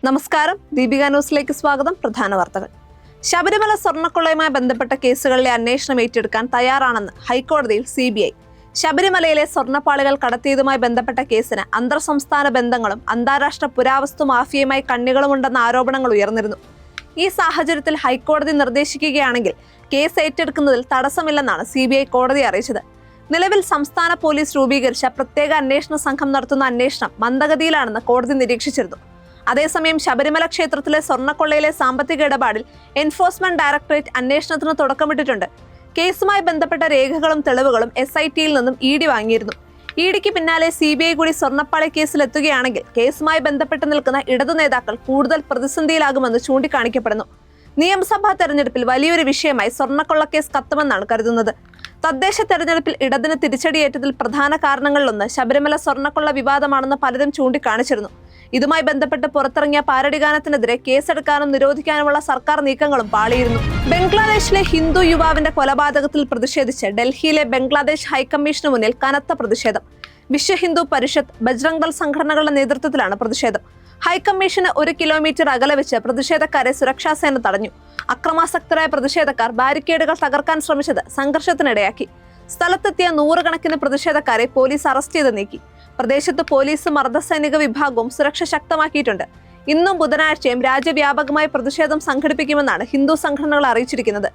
നമസ്കാരം, ദീപിക ന്യൂസിലേക്ക് സ്വാഗതം. പ്രധാന വാർത്തകൾ. ശബരിമല സ്വർണ്ണക്കൊള്ളയുമായി ബന്ധപ്പെട്ട കേസുകളിലെ അന്വേഷണം ഏറ്റെടുക്കാൻ തയ്യാറാണെന്ന് ഹൈക്കോടതിയിൽ CBI. ശബരിമലയിലെ സ്വർണ്ണപ്പാളികൾ കടത്തിയതുമായി ബന്ധപ്പെട്ട കേസിന് അന്തർ സംസ്ഥാന ബന്ധങ്ങളും അന്താരാഷ്ട്ര പുരാവസ്തു മാഫിയയുമായി കണ്ണികളുമുണ്ടെന്ന ആരോപണങ്ങൾ ഉയർന്നിരുന്നു. ഈ സാഹചര്യത്തിൽ ഹൈക്കോടതി നിർദ്ദേശിക്കുകയാണെങ്കിൽ കേസ് ഏറ്റെടുക്കുന്നതിൽ തടസ്സമില്ലെന്നാണ് CBI കോടതിയെ അറിയിച്ചത്. നിലവിൽ സംസ്ഥാന പോലീസ് രൂപീകരിച്ച പ്രത്യേക അന്വേഷണ സംഘം നടത്തുന്ന അന്വേഷണം മന്ദഗതിയിലാണെന്ന് കോടതി നിരീക്ഷിച്ചിരുന്നു. അതേസമയം ശബരിമല ക്ഷേത്രത്തിലെ സ്വർണ്ണക്കൊള്ളയിലെ സാമ്പത്തിക ഇടപാടിൽ എൻഫോഴ്സ്മെന്റ് ഡയറക്ടറേറ്റ് അന്വേഷണത്തിന് തുടക്കമിട്ടിട്ടുണ്ട്. കേസുമായി ബന്ധപ്പെട്ട രേഖകളും തെളിവുകളും SITയിൽ നിന്നും ED വാങ്ങിയിരുന്നു. EDക്ക് പിന്നാലെ CBI കൂടി സ്വർണ്ണപ്പാളി കേസിലെത്തുകയാണെങ്കിൽ കേസുമായി ബന്ധപ്പെട്ട് നിൽക്കുന്ന ഇടതു നേതാക്കൾ കൂടുതൽ പ്രതിസന്ധിയിലാകുമെന്ന് ചൂണ്ടിക്കാണിക്കപ്പെടുന്നു. നിയമസഭാ തെരഞ്ഞെടുപ്പിൽ വലിയൊരു വിഷയമായി സ്വർണ്ണക്കൊള്ളക്കേസ് കത്തുമെന്നാണ് കരുതുന്നത്. തദ്ദേശ തെരഞ്ഞെടുപ്പിൽ ഇടതിന് തിരിച്ചടിയേറ്റതിൽ പ്രധാന കാരണങ്ങളിലൊന്ന് ശബരിമല സ്വർണ്ണക്കൊള്ള വിവാദമാണെന്ന് പലരും ചൂണ്ടിക്കാണിച്ചിരുന്നു. ഇതുമായി ബന്ധപ്പെട്ട് പുറത്തിറങ്ങിയ പാരഡി ഗാനത്തിനെതിരെ കേസെടുക്കാനും നിരോധിക്കാനുമുള്ള സർക്കാർ നീക്കങ്ങളും പാളിയിരുന്നു. ബംഗ്ലാദേശിലെ ഹിന്ദു യുവാവിന്റെ കൊലപാതകത്തിൽ പ്രതിഷേധിച്ച് ഡൽഹിയിലെ ബംഗ്ലാദേശ് ഹൈക്കമ്മീഷന് മുന്നിൽ കനത്ത പ്രതിഷേധം. വിശ്വ ഹിന്ദു പരിഷത്ത്, ബജ്രംഗ് ദൾ സംഘടനകളുടെ നേതൃത്വത്തിലാണ് പ്രതിഷേധം. ഹൈക്കമ്മീഷന് 1 കിലോമീറ്റർ അകലെ വെച്ച് പ്രതിഷേധക്കാരെ സുരക്ഷാസേന തടഞ്ഞു. അക്രമാസക്തരായ പ്രതിഷേധക്കാർ ബാരിക്കേഡുകൾ തകർക്കാൻ ശ്രമിച്ചത് സംഘർഷത്തിനിടയാക്കി. സ്ഥലത്തെത്തിയ 100 കണക്കിന് പ്രതിഷേധക്കാരെ പോലീസ് അറസ്റ്റ് ചെയ്ത് നീക്കി. പ്രദേശത്ത് പോലീസും അർദ്ധസൈനിക വിഭാഗവും സുരക്ഷ ശക്തമാക്കിയിട്ടുണ്ട്. ഇന്നും ബുധനാഴ്ചയും രാജ്യവ്യാപകമായി പ്രതിഷേധം സംഘടിപ്പിക്കുമെന്നാണ് ഹിന്ദു സംഘടനകൾ അറിയിച്ചിരിക്കുന്നത്.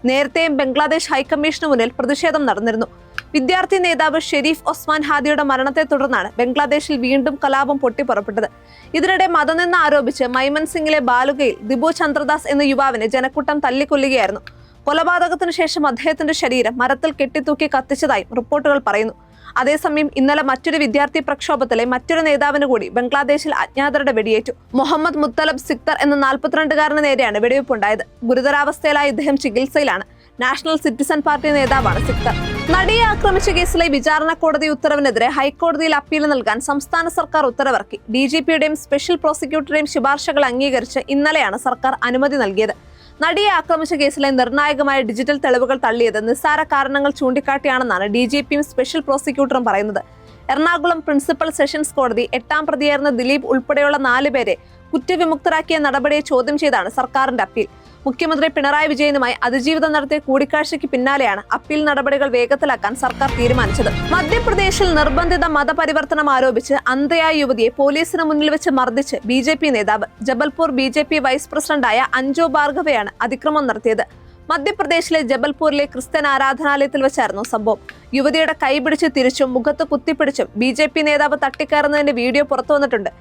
നേരത്തെയും ബംഗ്ലാദേശ് ഹൈക്കമ്മീഷന് മുന്നിൽ പ്രതിഷേധം നടന്നിരുന്നു. വിദ്യാർത്ഥി നേതാവ് ഷെരീഫ് ഒസ്മാൻ ഹാദിയുടെ മരണത്തെ തുടർന്നാണ് ബംഗ്ലാദേശിൽ വീണ്ടും കലാപം പൊട്ടിപ്പുറപ്പെട്ടത്. ഇതിനിടെ മതനിന്ദ ആരോപിച്ച് മൈമൻസിംഗിലെ ബാലുഗയിൽ ദിബു ചന്ദ്രദാസ് എന്ന യുവാവിനെ ജനക്കൂട്ടം തല്ലിക്കൊല്ലുകയായിരുന്നു. കൊലപാതകത്തിനു ശേഷം അദ്ദേഹത്തിന്റെ ശരീരം മരത്തിൽ കെട്ടിത്തൂക്കി കത്തിച്ചതായും റിപ്പോർട്ടുകൾ പറയുന്നു. അതേസമയം ഇന്നലെ മറ്റൊരു വിദ്യാർത്ഥി പ്രക്ഷോഭത്തിലെ മറ്റൊരു നേതാവിന് കൂടി ബംഗ്ലാദേശിൽ അജ്ഞാതരുടെ വെടിയേറ്റു. മുഹമ്മദ് മുത്തലബ് സിക്തർ എന്ന 42-കാരന് നേരെയാണ് വെടിവെപ്പുണ്ടായത്. ഗുരുതരാവസ്ഥയിലായ ഇദ്ദേഹം ചികിത്സയിലാണ്. നാഷണൽ സിറ്റിസൺ പാർട്ടി നേതാവാണ് സിക്തർ. നടിയെ ആക്രമിച്ച കേസിലെ വിചാരണ കോടതി ഉത്തരവിനെതിരെ ഹൈക്കോടതിയിൽ അപ്പീൽ നൽകാൻ സംസ്ഥാന സർക്കാർ ഉത്തരവിറക്കി. DGPയുടെയും സ്പെഷ്യൽ പ്രോസിക്യൂട്ടറുടെയും ശുപാർശകൾ അംഗീകരിച്ച് ഇന്നലെയാണ് സർക്കാർ അനുമതി നൽകിയത്. നടിയെ ആക്രമിച്ച കേസിലെ നിർണായകമായ ഡിജിറ്റൽ തെളിവുകൾ തള്ളിയത് നിസ്സാര കാരണങ്ങൾ ചൂണ്ടിക്കാട്ടിയാണെന്നാണ് DGPയും സ്പെഷ്യൽ പ്രോസിക്യൂട്ടറും പറയുന്നത്. എറണാകുളം പ്രിൻസിപ്പൽ സെഷൻസ് കോടതി 8ാം പ്രതിയായിരുന്ന ദിലീപ് ഉൾപ്പെടെയുള്ള 4 പേരെ കുറ്റവിമുക്തരാക്കിയ നടപടിയെ ചോദ്യം ചെയ്താണ് സർക്കാരിന്റെ അപ്പീൽ. മുഖ്യമന്ത്രി പിണറായി വിജയനുമായി അതിജീവിതം നടത്തിയ കൂടിക്കാഴ്ചയ്ക്ക് പിന്നാലെയാണ് അപ്പീൽ നടപടികൾ വേഗത്തിലാക്കാൻ സർക്കാർ തീരുമാനിച്ചത്. മധ്യപ്രദേശിൽ നിർബന്ധിത മതപരിവർത്തനം ആരോപിച്ച് അന്ധയായ യുവതിയെ പോലീസിന് മുന്നിൽ വെച്ച് മർദ്ദിച്ച് BJP നേതാവ്. ജബൽപൂർ BJP വൈസ് പ്രസിഡന്റായ അഞ്ജു ഭാർഗവയാണ് അതിക്രമം നടത്തിയത്. മധ്യപ്രദേശിലെ ജബൽപൂരിലെ ക്രിസ്ത്യൻ ആരാധനാലയത്തിൽ വെച്ചായിരുന്നു സംഭവം. യുവതിയുടെ കൈപിടിച്ച് തിരിച്ചും മുഖത്ത് കുത്തിപ്പിടിച്ചും BJP നേതാവ് തട്ടിക്കയറുന്നതിന്റെ വീഡിയോ പുറത്തു വന്നിട്ടുണ്ട്.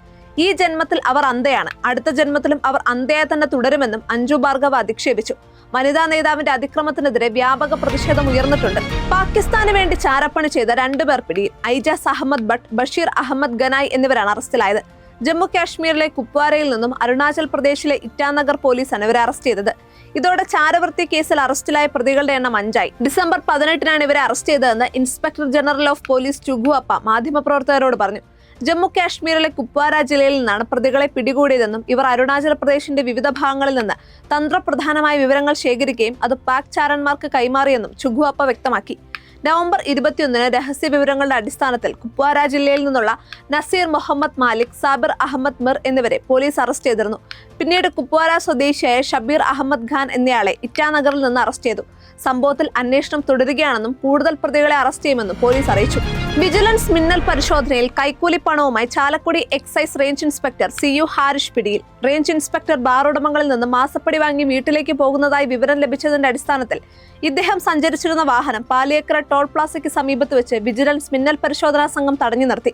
ഈ ജന്മത്തിൽ അവർ അന്ധയാണ്, അടുത്ത ജന്മത്തിലും അവർ അന്ധയായി തന്നെ തുടരുമെന്നും അഞ്ജു ഭാർഗവ അധിക്ഷേപിച്ചു. വനിതാ നേതാവിന്റെ അതിക്രമത്തിനെതിരെ വ്യാപക പ്രതിഷേധം ഉയർന്നിട്ടുണ്ട്. പാകിസ്ഥാന് വേണ്ടി ചാരപ്പണി ചെയ്ത 2 പേർ പിടിയിൽ. ഐജാസ് അഹമ്മദ് ഭട്ട്, ബഷീർ അഹമ്മദ് ഗനായ് എന്നിവരാണ് അറസ്റ്റിലായത്. ജമ്മു കാശ്മീരിലെ കുപ്വാരയിൽ നിന്നും അരുണാചൽ പ്രദേശിലെ ഇറ്റാനഗർ പോലീസാണ് ഇവരെ അറസ്റ്റ് ചെയ്തത്. ഇതോടെ ചാരവൃത്തി കേസിൽ അറസ്റ്റിലായ പ്രതികളുടെ എണ്ണം 5 ആയി. ഡിസംബർ 18-നാണ് ഇവരെ അറസ്റ്റ് ചെയ്തതെന്ന് ഇൻസ്പെക്ടർ ജനറൽ ഓഫ് പോലീസ് ചുഗു അപ്പ മാധ്യമപ്രവർത്തകരോട് പറഞ്ഞു. ജമ്മു കാശ്മീരിലെ കുപ്വാര ജില്ലയിൽ നിന്നാണ് പ്രതികളെ പിടികൂടിയതെന്നും ഇവർ അരുണാചൽ പ്രദേശിന്റെ വിവിധ ഭാഗങ്ങളിൽ നിന്ന് തന്ത്രപ്രധാനമായ വിവരങ്ങൾ ശേഖരിക്കുകയും അത് പാക് ചാരന്മാർക്ക് കൈമാറിയെന്നും ചുഗു അപ്പ വ്യക്തമാക്കി. നവംബർ 21-ന് രഹസ്യ വിവരങ്ങളുടെ അടിസ്ഥാനത്തിൽ കുപ്വാര ജില്ലയിൽ നിന്നുള്ള നസീർ മുഹമ്മദ് മാലിക്, സാബിർ അഹമ്മദ് മിർ എന്നിവരെ പോലീസ് അറസ്റ്റ് ചെയ്തിരുന്നു. പിന്നീട് കുപ്വാര സ്വദേശിയായ ഷബീർ അഹമ്മദ് ഖാൻ എന്നയാളെ ഇറ്റാനഗറിൽ നിന്ന് അറസ്റ്റ് ചെയ്തു. സംഭവത്തിൽ അന്വേഷണം തുടരുകയാണെന്നും കൂടുതൽ പ്രതികളെ അറസ്റ്റ് ചെയ്യുമെന്നും പോലീസ് അറിയിച്ചു. വിജിലൻസ് മിന്നൽ പരിശോധനയിൽ കൈക്കൂലി പണവുമായി Chalakudy excise range inspector CU Harish പിടിയിൽ. റേഞ്ച് ഇൻസ്പെക്ടർ ബാർ ഉടമകളിൽ നിന്ന് മാസപ്പടി വാങ്ങി വീട്ടിലേക്ക് പോകുന്നതായി വിവരം ലഭിച്ചതിന്റെ അടിസ്ഥാനത്തിൽ ഇദ്ദേഹം സഞ്ചരിച്ചിരുന്ന വാഹനം പാലിയേക്കര ടോൾ പ്ലാസയ്ക്ക് സമീപത്ത് വെച്ച് വിജിലൻസ് മിന്നൽ പരിശോധനാ സംഘം തടഞ്ഞു നിർത്തി.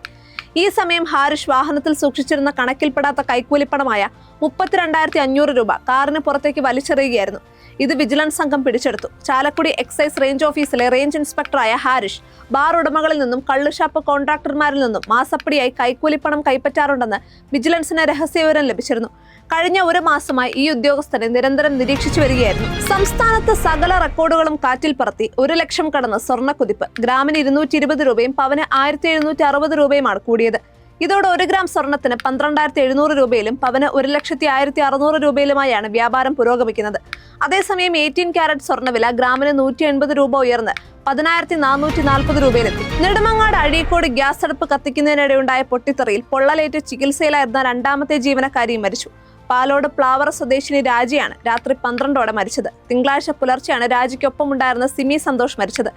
ഈ സമയം ഹാരിഷ് വാഹനത്തിൽ സൂക്ഷിച്ചിരുന്ന കണക്കിൽപ്പെടാത്ത കൈക്കൂലിപ്പണമായ 32,500 രൂപ കാറിന് പുറത്തേക്ക് വലിച്ചെറിയുകയായിരുന്നു. ഇത് വിജിലൻസ് സംഘം പിടിച്ചെടുത്തു. ചാലക്കുടി എക്സൈസ് റേഞ്ച് ഓഫീസിലെ റേഞ്ച് ഇൻസ്പെക്ടറായ ഹാരിഷ് ബാർ ഉടമകളിൽ നിന്നും കള്ളുഷാപ്പ് കോൺട്രാക്ടർമാരിൽ നിന്നും മാസപ്പടിയായി കൈക്കൂലിപ്പണം കൈപ്പറ്റാറുണ്ടെന്ന് വിജിലൻസിന് രഹസ്യവിവരം ലഭിച്ചിരുന്നു. കഴിഞ്ഞ 1 മാസമായി ഈ ഉദ്യോഗസ്ഥരെ നിരന്തരം നിരീക്ഷിച്ചു വരികയായിരുന്നു. സംസ്ഥാനത്ത് സകല റെക്കോർഡുകളും കാറ്റിൽ പറത്തി 1 ലക്ഷം കടന്ന് സ്വർണ്ണക്കുതിപ്പ്. ഗ്രാമിന് 220 രൂപയും പവന് 1760 രൂപയുമാണ് കൂടിയത്. ഇതോടെ 1 ഗ്രാം സ്വർണത്തിന് 12,700 രൂപയിലും പവന് 1,01,600 രൂപയിലുമായാണ് വ്യാപാരം പുരോഗമിക്കുന്നത്. അതേസമയം 18 ക്യാരറ്റ് സ്വർണ്ണവില ഗ്രാമിന് 180 രൂപ ഉയർന്ന് 10,440 രൂപയിലെത്തി. നെടുമങ്ങാട് അഴീക്കോട് ഗ്യാസ് അടുപ്പ് കത്തിക്കുന്നതിനിടെയുണ്ടായ പൊട്ടിത്തെറിയിൽ പൊള്ളലേറ്റ് ചികിത്സയിലായിരുന്ന 2ാമത്തെ ജീവനക്കാരിയും മരിച്ചു. പാലോട് പ്ലാവറ സ്വദേശിനി രാജിയാണ് രാത്രി 12ഓടെ മരിച്ചത്. തിങ്കളാഴ്ച പുലർച്ചെയാണ് രാജിക്കൊപ്പമുണ്ടായിരുന്ന സിമി സന്തോഷ് മരിച്ചത്.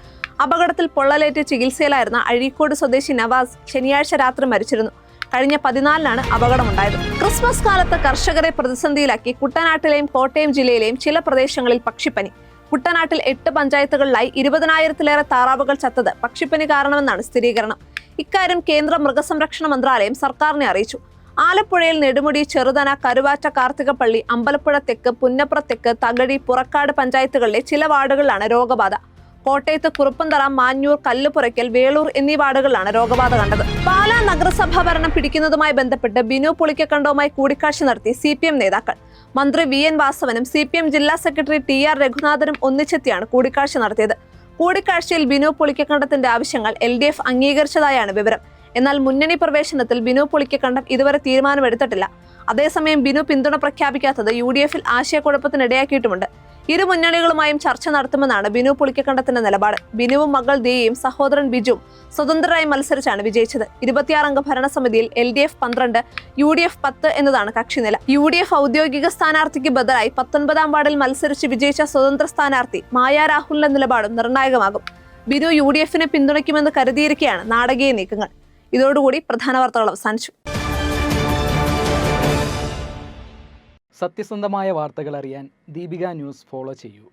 അപകടത്തിൽ പൊള്ളലേറ്റ് ചികിത്സയിലായിരുന്ന അഴീക്കോട് സ്വദേശി നവാസ് ശനിയാഴ്ച രാത്രി മരിച്ചിരുന്നു. കഴിഞ്ഞ 14-നാണ് അപകടമുണ്ടായത്. ക്രിസ്മസ് കാലത്ത് കർഷകരെ പ്രതിസന്ധിയിലാക്കി കുട്ടനാട്ടിലെയും കോട്ടയം ജില്ലയിലെയും ചില പ്രദേശങ്ങളിൽ പക്ഷിപ്പനി. കുട്ടനാട്ടിൽ 8 പഞ്ചായത്തുകളിലായി 20,000-ലേറെ താറാവുകൾ ചത്തത് പക്ഷിപ്പനി കാരണമെന്നാണ് സ്ഥിരീകരണം. ഇക്കാര്യം കേന്ദ്ര മൃഗസംരക്ഷണ മന്ത്രാലയം സർക്കാരിനെ അറിയിച്ചു. ആലപ്പുഴയിൽ നെടുമുടി, ചെറുതന, കരുവാറ്റ, കാർത്തികപ്പള്ളി, അമ്പലപ്പുഴ തെക്ക്, പുന്നപ്ര തെക്ക്, തകഴി, പുറക്കാട് പഞ്ചായത്തുകളിലെ ചില വാർഡുകളിലാണ് രോഗബാധ. കോട്ടയത്ത് കുറുപ്പന്തറ, മാഞ്ഞൂർ, കല്ലുപുറയ്ക്കൽ, വേളൂർ എന്നീ വാർഡുകളിലാണ് രോഗബാധ കണ്ടത്. പാലാ നഗരസഭാ ഭരണം പിടിക്കുന്നതുമായി ബന്ധപ്പെട്ട് ബിനു പുളിക്കക്കണ്ടവുമായി കൂടിക്കാഴ്ച നടത്തി CPM നേതാക്കൾ. മന്ത്രി VN വാസവനും CPM ജില്ലാ സെക്രട്ടറി TR രഘുനാഥനും ഒന്നിച്ചെത്തിയാണ് കൂടിക്കാഴ്ച നടത്തിയത്. കൂടിക്കാഴ്ചയിൽ ബിനു പുളിക്കക്കണ്ടത്തിന്റെ ആവശ്യങ്ങൾ LDF അംഗീകരിച്ചതായാണ് വിവരം. എന്നാൽ മുന്നണി പ്രവേശനത്തിൽ ബിനു പുളിക്കക്കണ്ടം ഇതുവരെ തീരുമാനമെടുത്തിട്ടില്ല. അതേസമയം ബിനു പിന്തുണ പ്രഖ്യാപിക്കാത്തത് UDFൽ ആശയക്കുഴപ്പത്തിനിടയാക്കിയിട്ടുമുണ്ട്. ഇരു മുന്നണികളുമായും ചർച്ച നടത്തുമെന്നാണ് ബിനു പുളിക്കക്കണ്ടത്തിന്റെ നിലപാട്. ബിനുവും മകൾ ദിയയും സഹോദരൻ ബിജുവും സ്വതന്ത്രരായി മത്സരിച്ചാണ് വിജയിച്ചത്. 26-അംഗ ഭരണസമിതിയിൽ LDF 12, UDF 10 എന്നതാണ് കക്ഷിനില. UDF ഔദ്യോഗിക സ്ഥാനാർത്ഥിക്ക് ബദലായി 19-ാം വാർഡിൽ മത്സരിച്ച് വിജയിച്ച സ്വതന്ത്ര സ്ഥാനാർത്ഥി മായ രാഹുലിന്റെ നിലപാടും നിർണായകമാകും. ബിനു UDFനെ പിന്തുണയ്ക്കുമെന്ന് കരുതിയിരിക്കെയാണ് നാടകീയ നീക്കങ്ങൾ. ഇതോടുകൂടി പ്രധാന വാർത്തകൾ അവസാനിച്ചു. സത്യസന്ധമായ വാർത്തകൾ അറിയാൻ ദീപിക ന്യൂസ് ഫോളോ ചെയ്യൂ.